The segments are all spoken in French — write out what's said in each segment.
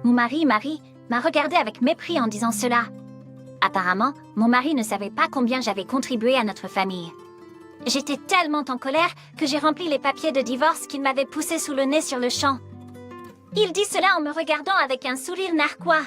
Mon mari, m'a regardé avec mépris en disant cela. Apparemment, mon mari ne savait pas combien j'avais contribué à notre famille. J'étais tellement en colère que j'ai rempli les papiers de divorce qu'il m'avait poussé sous le nez sur le champ. Il dit cela en me regardant avec un sourire narquois.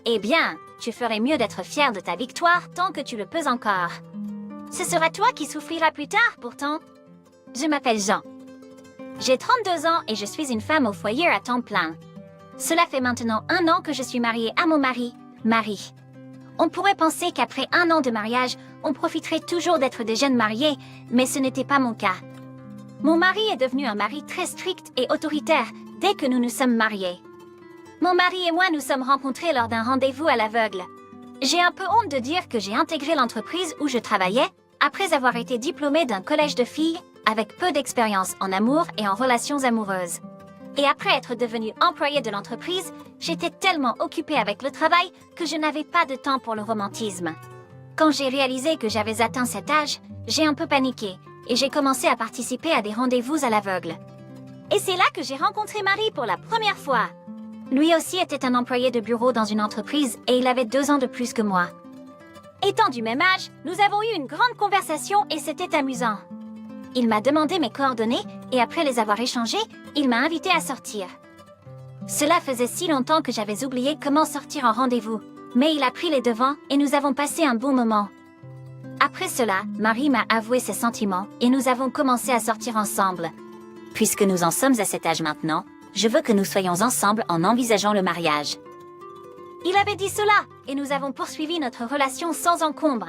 Eh bien, tu ferais mieux d'être fier de ta victoire tant que tu le peux encore. Ce sera toi qui souffriras plus tard, pourtant. Je m'appelle Jean. J'ai 32 ans et je suis une femme au foyer à temps plein. Cela fait maintenant 1 an que je suis mariée à mon mari, Marie. On pourrait penser qu'après 1 an de mariage, on profiterait toujours d'être des jeunes mariés, mais ce n'était pas mon cas. Mon mari est devenu un mari très strict et autoritaire dès que nous nous sommes mariés. Mon mari et moi nous sommes rencontrés lors d'un rendez-vous à l'aveugle. J'ai un peu honte de dire que j'ai intégré l'entreprise où je travaillais après avoir été diplômée d'un collège de filles avec peu d'expérience en amour et en relations amoureuses. Et après être devenue employée de l'entreprise, j'étais tellement occupée avec le travail que je n'avais pas de temps pour le romantisme. Quand j'ai réalisé que j'avais atteint cet âge, j'ai un peu paniqué et j'ai commencé à participer à des rendez-vous à l'aveugle. Et c'est là que j'ai rencontré Marie pour la première fois. Lui aussi était un employé de bureau dans une entreprise et il avait 2 ans de plus que moi. Étant du même âge, nous avons eu une grande conversation et c'était amusant. Il m'a demandé mes coordonnées et après les avoir échangées, il m'a invité à sortir. Cela faisait si longtemps que j'avais oublié comment sortir en rendez-vous, mais il a pris les devants et nous avons passé un bon moment. Après cela, Marie m'a avoué ses sentiments et nous avons commencé à sortir ensemble. Puisque nous en sommes à cet âge maintenant, je veux que nous soyons ensemble en envisageant le mariage. Il avait dit cela et nous avons poursuivi notre relation sans encombre.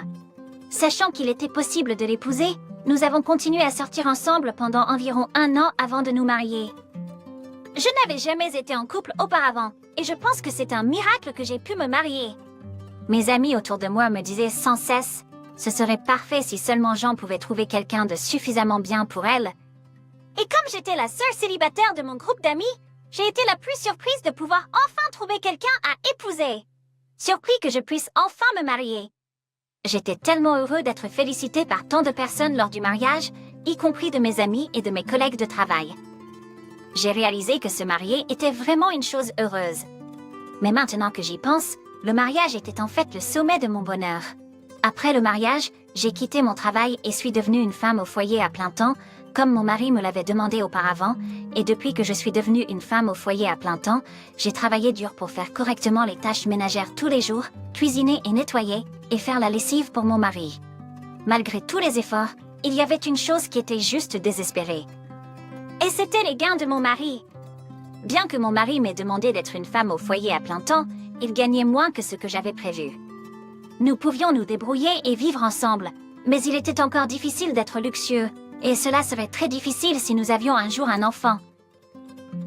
Sachant qu'il était possible de l'épouser, nous avons continué à sortir ensemble pendant environ 1 an avant de nous marier. Je n'avais jamais été en couple auparavant, et je pense que c'est un miracle que j'ai pu me marier. Mes amis autour de moi me disaient sans cesse « Ce serait parfait si seulement Jean pouvait trouver quelqu'un de suffisamment bien pour elle. » Et comme j'étais la seule célibataire de mon groupe d'amis, j'ai été la plus surprise de pouvoir enfin trouver quelqu'un à épouser. Surpris que je puisse enfin me marier. J'étais tellement heureux d'être félicité par tant de personnes lors du mariage, y compris de mes amis et de mes collègues de travail. J'ai réalisé que se marier était vraiment une chose heureuse. Mais maintenant que j'y pense, le mariage était en fait le sommet de mon bonheur. Après le mariage, j'ai quitté mon travail et suis devenue une femme au foyer à plein temps, comme mon mari me l'avait demandé auparavant, et depuis que je suis devenue une femme au foyer à plein temps, j'ai travaillé dur pour faire correctement les tâches ménagères tous les jours, cuisiner et nettoyer, et faire la lessive pour mon mari. Malgré tous les efforts, il y avait une chose qui était juste désespérée. Et c'était les gains de mon mari. Bien que mon mari m'ait demandé d'être une femme au foyer à plein temps, il gagnait moins que ce que j'avais prévu. Nous pouvions nous débrouiller et vivre ensemble, mais il était encore difficile d'être luxueux, et cela serait très difficile si nous avions un jour un enfant.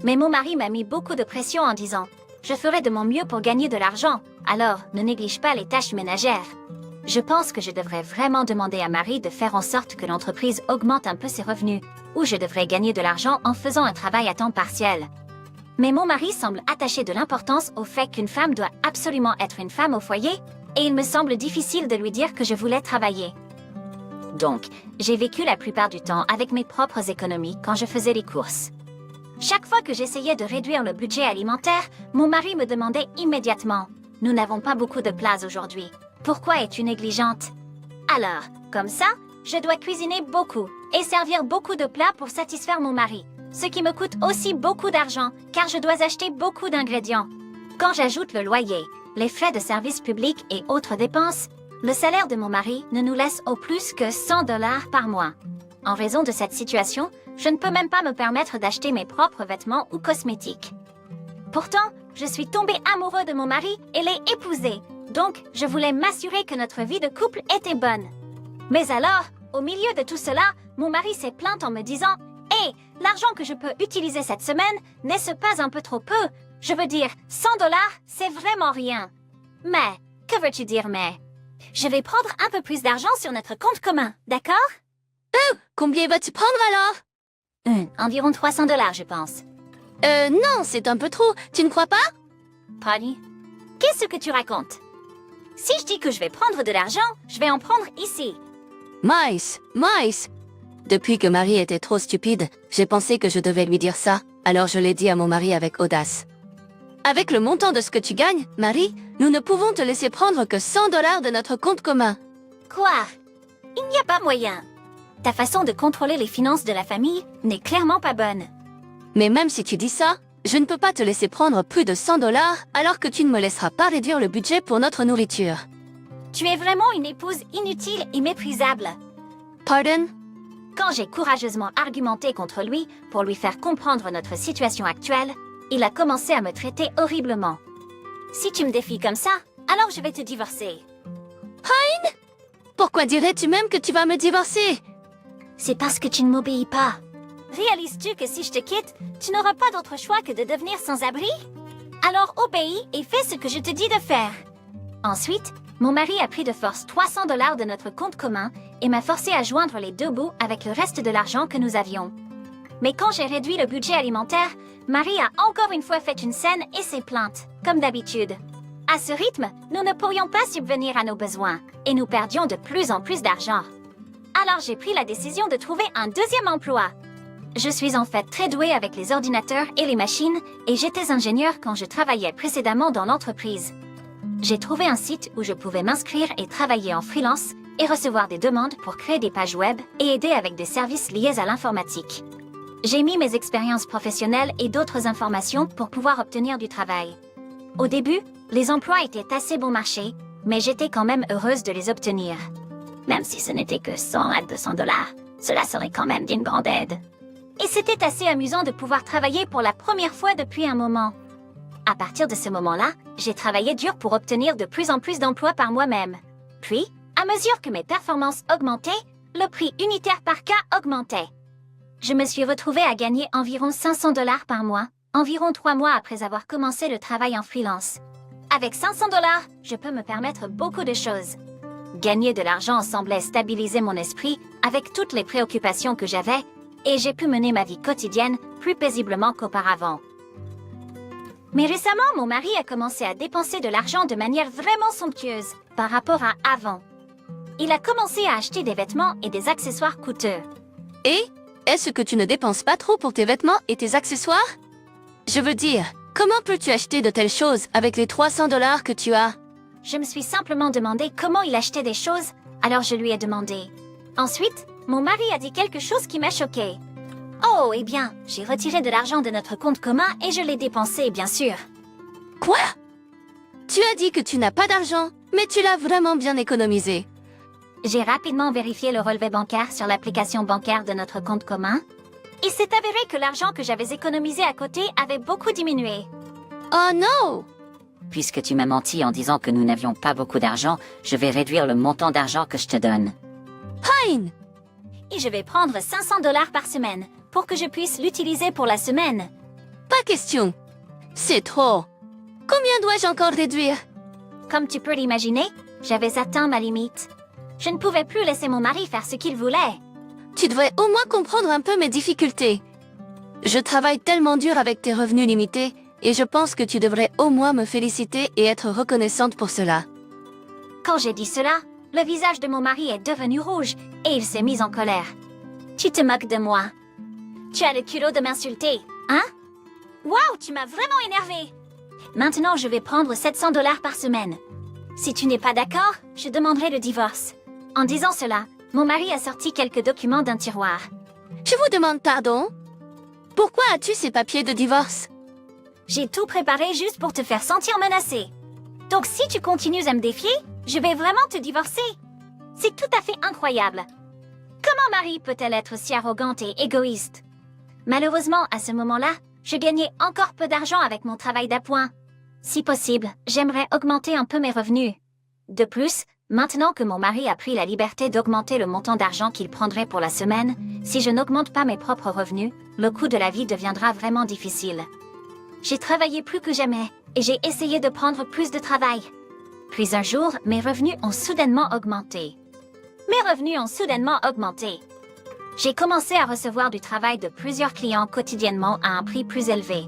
Mais mon mari m'a mis beaucoup de pression en disant « Je ferai de mon mieux pour gagner de l'argent, alors ne néglige pas les tâches ménagères. » Je pense que je devrais vraiment demander à Marie de faire en sorte que l'entreprise augmente un peu ses revenus, ou je devrais gagner de l'argent en faisant un travail à temps partiel. Mais mon mari semble attacher de l'importance au fait qu'une femme doit absolument être une femme au foyer, et il me semble difficile de lui dire que je voulais travailler. Donc, j'ai vécu la plupart du temps avec mes propres économies quand je faisais les courses. Chaque fois que j'essayais de réduire le budget alimentaire, mon mari me demandait immédiatement « Nous n'avons pas beaucoup de plats aujourd'hui. Pourquoi es-tu négligente ?» Alors, comme ça, je dois cuisiner beaucoup et servir beaucoup de plats pour satisfaire mon mari, ce qui me coûte aussi beaucoup d'argent car je dois acheter beaucoup d'ingrédients. Quand j'ajoute le loyer, les frais de service public et autres dépenses, le salaire de mon mari ne nous laisse au plus que 100 $ par mois. En raison de cette situation, je ne peux même pas me permettre d'acheter mes propres vêtements ou cosmétiques. Pourtant, je suis tombée amoureuse de mon mari et l'ai épousé, donc je voulais m'assurer que notre vie de couple était bonne. Mais alors, au milieu de tout cela, mon mari s'est plaint en me disant « Hé, l'argent que je peux utiliser cette semaine n'est-ce pas un peu trop peu? Je veux dire, 100 $, c'est vraiment rien. » Mais, que veux-tu dire mais? Je vais prendre un peu plus d'argent sur notre compte commun, d'accord? Oh, combien vas-tu prendre alors? Environ 300 $, je pense. Non, c'est un peu trop, tu ne crois pas? Polly, qu'est-ce que tu racontes? Si je dis que je vais prendre de l'argent, je vais en prendre ici. Mice! Depuis que Marie était trop stupide, j'ai pensé que je devais lui dire ça, alors je l'ai dit à mon mari avec audace. Avec le montant de ce que tu gagnes, Marie, nous ne pouvons te laisser prendre que 100 dollars de notre compte commun. Quoi? Il n'y a pas moyen. Ta façon de contrôler les finances de la famille n'est clairement pas bonne. Mais même si tu dis ça, je ne peux pas te laisser prendre plus de 100 dollars alors que tu ne me laisseras pas réduire le budget pour notre nourriture. Tu es vraiment une épouse inutile et méprisable. Pardon? Quand j'ai courageusement argumenté contre lui pour lui faire comprendre notre situation actuelle, il a commencé à me traiter horriblement. Si tu me défies comme ça, alors je vais te divorcer. Pourquoi dirais-tu même que tu vas me divorcer? C'est parce que tu ne m'obéis pas. Réalises-tu que si je te quitte, tu n'auras pas d'autre choix que de devenir sans-abri? Alors obéis et fais ce que je te dis de faire. Ensuite, mon mari a pris de force 300 dollars de notre compte commun et m'a forcé à joindre les deux bouts avec le reste de l'argent que nous avions. Mais quand j'ai réduit le budget alimentaire, Marie a encore une fois fait une scène et s'est plainte, comme d'habitude. À ce rythme, nous ne pourrions pas subvenir à nos besoins et nous perdions de plus en plus d'argent. Alors j'ai pris la décision de trouver un deuxième emploi. Je suis en fait très douée avec les ordinateurs et les machines et j'étais ingénieure quand je travaillais précédemment dans l'entreprise. J'ai trouvé un site où je pouvais m'inscrire et travailler en freelance et recevoir des demandes pour créer des pages web et aider avec des services liés à l'informatique. J'ai mis mes expériences professionnelles et d'autres informations pour pouvoir obtenir du travail. Au début, les emplois étaient assez bon marché, mais j'étais quand même heureuse de les obtenir. Même si ce n'était que 100 à 200 dollars, cela serait quand même d'une grande aide. Et c'était assez amusant de pouvoir travailler pour la première fois depuis un moment. À partir de ce moment-là, j'ai travaillé dur pour obtenir de plus en plus d'emplois par moi-même. Puis, à mesure que mes performances augmentaient, le prix unitaire par cas augmentait. Je me suis retrouvée à gagner environ 500 dollars par mois, environ 3 mois après avoir commencé le travail en freelance. Avec 500 dollars, je peux me permettre beaucoup de choses. Gagner de l'argent semblait stabiliser mon esprit avec toutes les préoccupations que j'avais, et j'ai pu mener ma vie quotidienne plus paisiblement qu'auparavant. Mais récemment, mon mari a commencé à dépenser de l'argent de manière vraiment somptueuse par rapport à avant. Il a commencé à acheter des vêtements et des accessoires coûteux. Et est-ce que tu ne dépenses pas trop pour tes vêtements et tes accessoires? Je veux dire, comment peux-tu acheter de telles choses avec les 300 dollars que tu as? Je me suis simplement demandé comment il achetait des choses, alors je lui ai demandé. Ensuite, mon mari a dit quelque chose qui m'a choquée. Oh, eh bien, j'ai retiré de l'argent de notre compte commun et je l'ai dépensé, bien sûr. Quoi? Tu as dit que tu n'as pas d'argent, mais tu l'as vraiment bien économisé. J'ai rapidement vérifié le relevé bancaire sur l'application bancaire de notre compte commun. Il s'est avéré que l'argent que j'avais économisé à côté avait beaucoup diminué. Oh non! Puisque tu m'as menti en disant que nous n'avions pas beaucoup d'argent, je vais réduire le montant d'argent que je te donne. Fine! Et je vais prendre 500 dollars par semaine pour que je puisse l'utiliser pour la semaine. Pas question. C'est trop. Combien dois-je encore réduire? Comme tu peux l'imaginer, j'avais atteint ma limite. Je ne pouvais plus laisser mon mari faire ce qu'il voulait. Tu devrais au moins comprendre un peu mes difficultés. Je travaille tellement dur avec tes revenus limités, et je pense que tu devrais au moins me féliciter et être reconnaissante pour cela. Quand j'ai dit cela, le visage de mon mari est devenu rouge et il s'est mis en colère. Tu te moques de moi. Tu as le culot de m'insulter, hein? Waouh, tu m'as vraiment énervé. Maintenant, je vais prendre 700 dollars par semaine. Si tu n'es pas d'accord, je demanderai le divorce. En disant cela, mon mari a sorti quelques documents d'un tiroir. Je vous demande pardon? Pourquoi as-tu ces papiers de divorce? J'ai tout préparé juste pour te faire sentir menacée. Donc si tu continues à me défier, je vais vraiment te divorcer. C'est tout à fait incroyable. Comment Marie peut-elle être si arrogante et égoïste? Malheureusement, à ce moment-là, je gagnais encore peu d'argent avec mon travail d'appoint. Si possible, j'aimerais augmenter un peu mes revenus. De plus, maintenant que mon mari a pris la liberté d'augmenter le montant d'argent qu'il prendrait pour la semaine, si je n'augmente pas mes propres revenus, le coût de la vie deviendra vraiment difficile. J'ai travaillé plus que jamais et j'ai essayé de prendre plus de travail. Puis un jour, mes revenus ont soudainement augmenté. J'ai commencé à recevoir du travail de plusieurs clients quotidiennement à un prix plus élevé.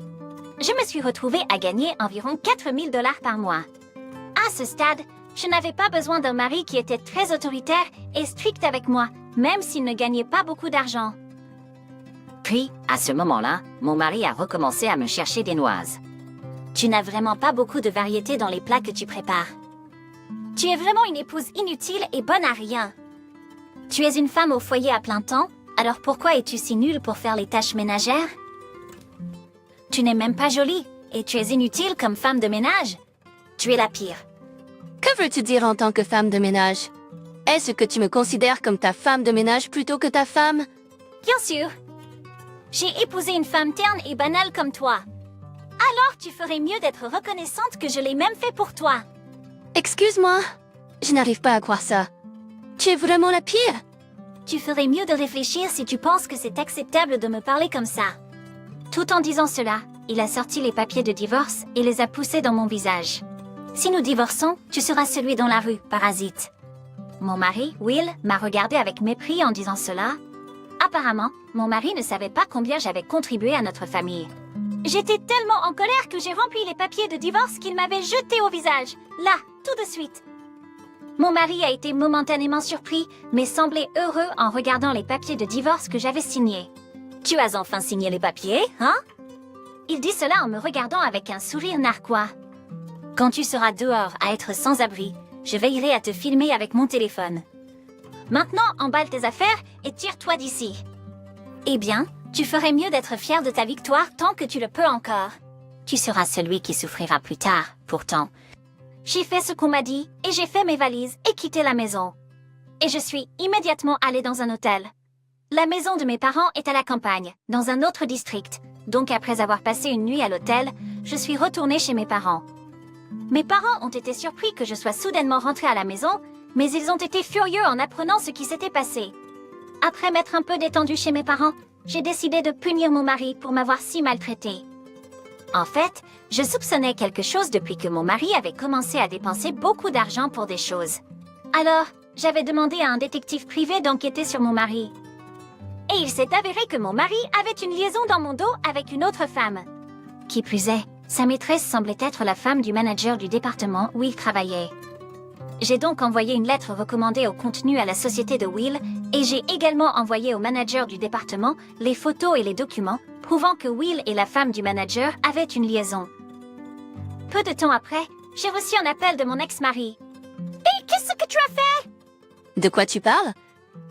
Je me suis retrouvée à gagner environ 4000 dollars par mois. À ce stade, je n'avais pas besoin d'un mari qui était très autoritaire et strict avec moi, même s'il ne gagnait pas beaucoup d'argent. Puis, à ce moment-là, mon mari a recommencé à me chercher des noises. Tu n'as vraiment pas beaucoup de variété dans les plats que tu prépares. Tu es vraiment une épouse inutile et bonne à rien. Tu es une femme au foyer à plein temps, alors pourquoi es-tu si nulle pour faire les tâches ménagères? Tu n'es même pas jolie, et tu es inutile comme femme de ménage. Tu es la pire. Que veux-tu dire en tant que femme de ménage? Est-ce que tu me considères comme ta femme de ménage plutôt que ta femme? Bien sûr. J'ai épousé une femme terne et banale comme toi. Alors tu ferais mieux d'être reconnaissante que je l'ai même fait pour toi. Excuse-moi, je n'arrive pas à croire ça. Tu es vraiment la pire? Tu ferais mieux de réfléchir si tu penses que c'est acceptable de me parler comme ça. Tout en disant cela, il a sorti les papiers de divorce et les a poussés dans mon visage. Si nous divorçons, tu seras celui dans la rue, parasite. Mon mari, Will, m'a regardé avec mépris en disant cela. Apparemment, mon mari ne savait pas combien j'avais contribué à notre famille. J'étais tellement en colère que j'ai rempli les papiers de divorce qu'il m'avait jeté au visage, là, tout de suite. Mon mari a été momentanément surpris, mais semblait heureux en regardant les papiers de divorce que j'avais signés. « Tu as enfin signé les papiers, hein ?» Il dit cela en me regardant avec un sourire narquois. « Quand tu seras dehors à être sans abri, je veillerai à te filmer avec mon téléphone. Maintenant, emballe tes affaires et tire-toi d'ici. » Eh bien, tu ferais mieux d'être fier de ta victoire tant que tu le peux encore. Tu seras celui qui souffrira plus tard, pourtant. J'ai fait ce qu'on m'a dit, et j'ai fait mes valises et quitté la maison. Et je suis immédiatement allée dans un hôtel. La maison de mes parents est à la campagne, dans un autre district. Donc après avoir passé une nuit à l'hôtel, je suis retournée chez mes parents. Mes parents ont été surpris que je sois soudainement rentrée à la maison, mais ils ont été furieux en apprenant ce qui s'était passé. Après m'être un peu détendue chez mes parents, j'ai décidé de punir mon mari pour m'avoir si maltraitée. En fait, je soupçonnais quelque chose depuis que mon mari avait commencé à dépenser beaucoup d'argent pour des choses. Alors, j'avais demandé à un détective privé d'enquêter sur mon mari. Et il s'est avéré que mon mari avait une liaison dans mon dos avec une autre femme. Qui plus est, sa maîtresse semblait être la femme du manager du département où il travaillait. J'ai donc envoyé une lettre recommandée au contenu à la société de Will et j'ai également envoyé au manager du département les photos et les documents prouvant que Will et la femme du manager avaient une liaison. Peu de temps après, j'ai reçu un appel de mon ex-mari. « Et qu'est-ce que tu as fait ?» De quoi tu parles?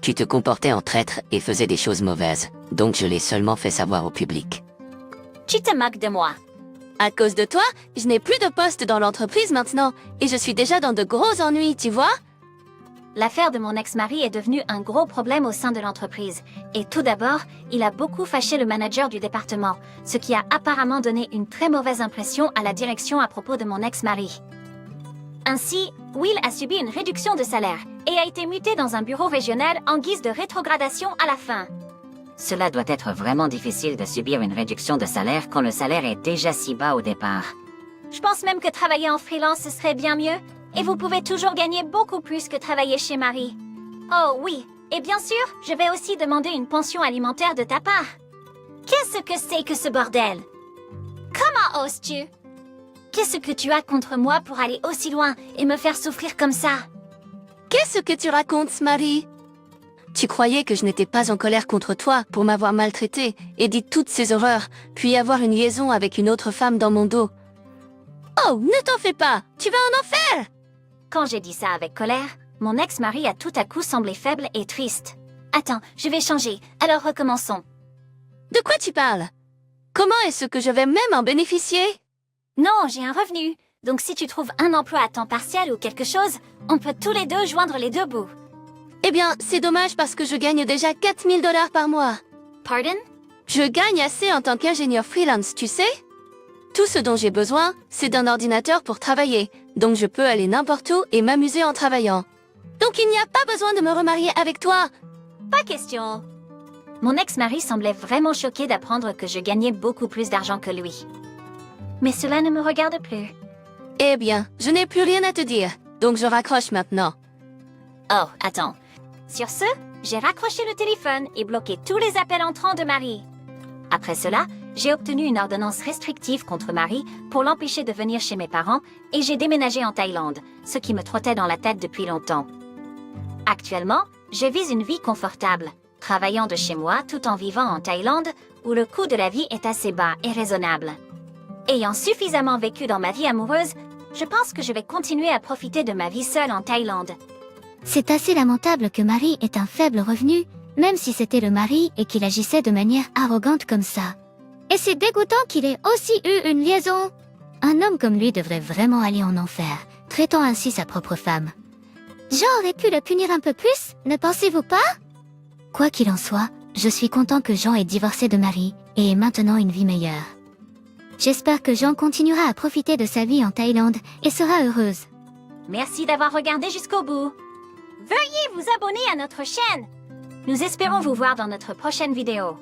Tu te comportais en traître et faisais des choses mauvaises, donc je l'ai seulement fait savoir au public. Tu te moques de moi. À cause de toi, je n'ai plus de poste dans l'entreprise maintenant, et je suis déjà dans de gros ennuis, tu vois? L'affaire de mon ex-mari est devenue un gros problème au sein de l'entreprise. Et tout d'abord, il a beaucoup fâché le manager du département, ce qui a apparemment donné une très mauvaise impression à la direction à propos de mon ex-mari. Ainsi, Will a subi une réduction de salaire et a été muté dans un bureau régional en guise de rétrogradation à la fin. Cela doit être vraiment difficile de subir une réduction de salaire quand le salaire est déjà si bas au départ. Je pense même que travailler en freelance ce serait bien mieux, et vous pouvez toujours gagner beaucoup plus que travailler chez Marie. Oh oui, et bien sûr, je vais aussi demander une pension alimentaire de ta part. Qu'est-ce que c'est que ce bordel? Comment oses-tu? Qu'est-ce que tu as contre moi pour aller aussi loin et me faire souffrir comme ça? Qu'est-ce que tu racontes, Marie? Tu croyais que je n'étais pas en colère contre toi pour m'avoir maltraité et dit toutes ces horreurs, puis avoir une liaison avec une autre femme dans mon dos. Oh, ne t'en fais pas, tu vas en enfer! Quand j'ai dit ça avec colère, mon ex-mari a tout à coup semblé faible et triste. Attends, je vais changer, alors recommençons. De quoi tu parles? Comment est-ce que je vais même en bénéficier? Non, j'ai un revenu, donc si tu trouves un emploi à temps partiel ou quelque chose, on peut tous les deux joindre les deux bouts. Eh bien, c'est dommage parce que je gagne déjà 4000 $ par mois. Pardon? Je gagne assez en tant qu'ingénieur freelance, tu sais? Tout ce dont j'ai besoin, c'est d'un ordinateur pour travailler, donc je peux aller n'importe où et m'amuser en travaillant. Donc il n'y a pas besoin de me remarier avec toi. Pas question. Mon ex-mari semblait vraiment choqué d'apprendre que je gagnais beaucoup plus d'argent que lui. Mais cela ne me regarde plus. Eh bien, je n'ai plus rien à te dire, donc je raccroche maintenant. Oh, attends. Sur ce, j'ai raccroché le téléphone et bloqué tous les appels entrants de Marie. Après cela, j'ai obtenu une ordonnance restrictive contre Marie pour l'empêcher de venir chez mes parents et j'ai déménagé en Thaïlande, ce qui me trottait dans la tête depuis longtemps. Actuellement, je vis une vie confortable, travaillant de chez moi tout en vivant en Thaïlande où le coût de la vie est assez bas et raisonnable. Ayant suffisamment vécu dans ma vie amoureuse, je pense que je vais continuer à profiter de ma vie seule en Thaïlande. C'est assez lamentable que Marie ait un faible revenu, même si c'était le mari et qu'il agissait de manière arrogante comme ça. Et c'est dégoûtant qu'il ait aussi eu une liaison. Un homme comme lui devrait vraiment aller en enfer, traitant ainsi sa propre femme. Jean aurait pu le punir un peu plus, ne pensez-vous pas? Quoi qu'il en soit, je suis content que Jean ait divorcé de Marie et ait maintenant une vie meilleure. J'espère que Jean continuera à profiter de sa vie en Thaïlande et sera heureuse. Merci d'avoir regardé jusqu'au bout. Veuillez vous abonner à notre chaîne. Nous espérons vous voir dans notre prochaine vidéo.